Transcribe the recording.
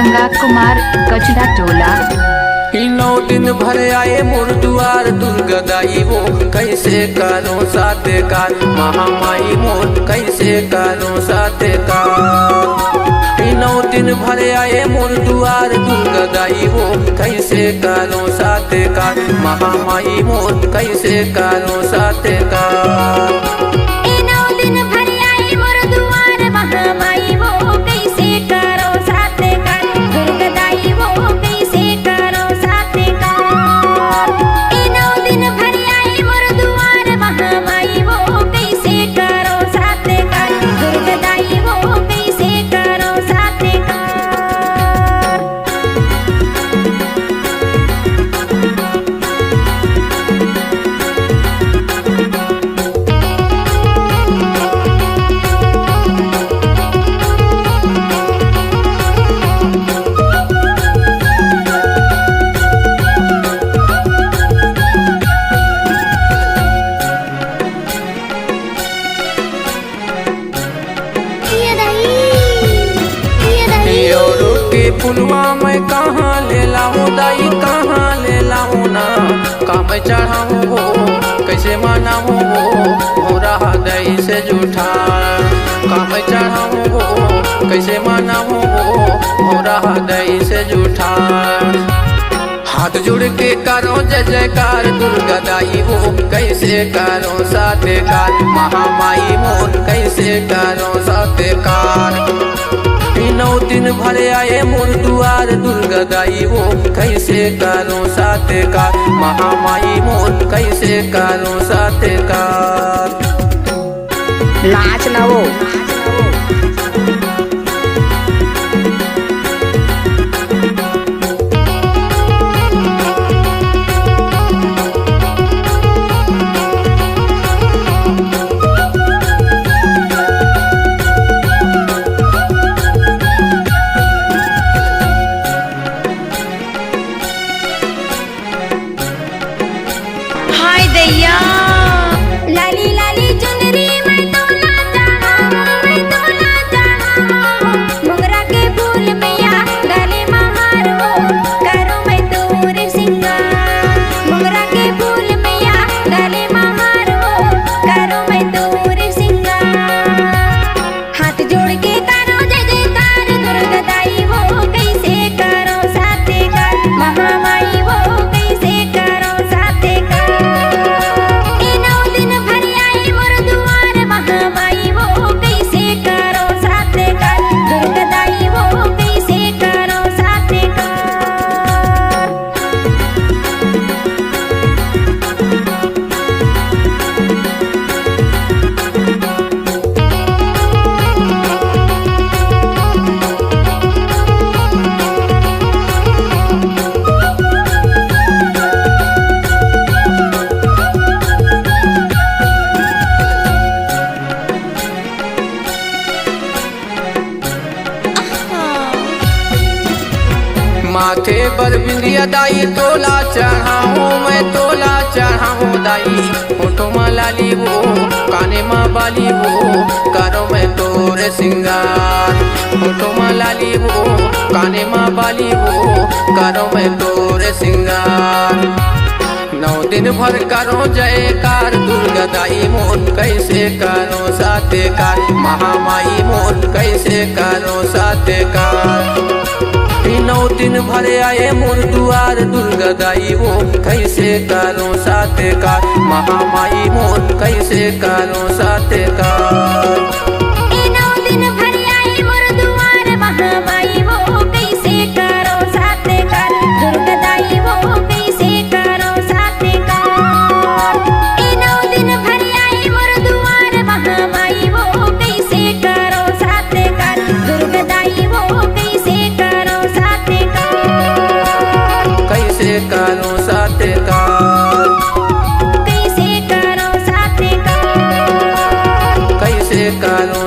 गंगा कुमार कचरा टोला। 9 दिन भर आए मोर दुआर दुर्गा दाई वो कैसे करो सात्कार महामाई मोर कैसे करो सात्कार। 9 दिन भर आए मोर दुआर दुर्गा दाई वो कैसे करो सात्कार महामाई मोर कैसे करो सात्कार। फुलवा मैं कहाँ ले लाऊं दाई कहाँ ले लाऊं ना काम चढ़ाऊं हो कैसे मनाऊं हो रहा दई से जूठा काम चढ़ाऊं हो कैसे मनाऊं हो रहा दई से जूठा। हाथ जुड़ के करो जय जयकार दुर्गा दाई वो कैसे करो सात्कार महामाई मोर कैसे करो सात्कार। 9 दिन भर आए मोर दुआर दुर्गा दाई वो कैसे करो सात्कार महामाई मोर कैसे करो सात्कार। नाच ना वो लाली लाली चुनरी मैं तो ना चाहा मोगरा के फूल मैया गले महार हो करो मैं तोरे सिंगार मोगरा के फूल मैया गले महार हो करो मैं तोरे सिंगार। हाथ जोड़ के करो जय जयकार दुर्गा दाई वो कैसे करो सात्कार महामाई वो कैसे करो सात्कार। माथे पर बिंदिया दाई तोला चढ़ाऊं मैं तोला चढ़ाऊं दाई होठों में लाली वो काने में बाली वो करो मैं तोरे सिंगार होठों में लाली वो काने में बाली वो करो मैं तोरे सिंगार। 9 दिन भर करो जयकार दुर्गा दाई मोर कैसे करो सात्कार महामाई मोर कैसे करो सात्कार। 9 दिन भर आए मोर दुआर दुर्गा दाई वो कैसे करो सात्कार महामाई मोर कैसे करो सात्कार। करो सात्कार कैसे करो सात्कार कैसे करो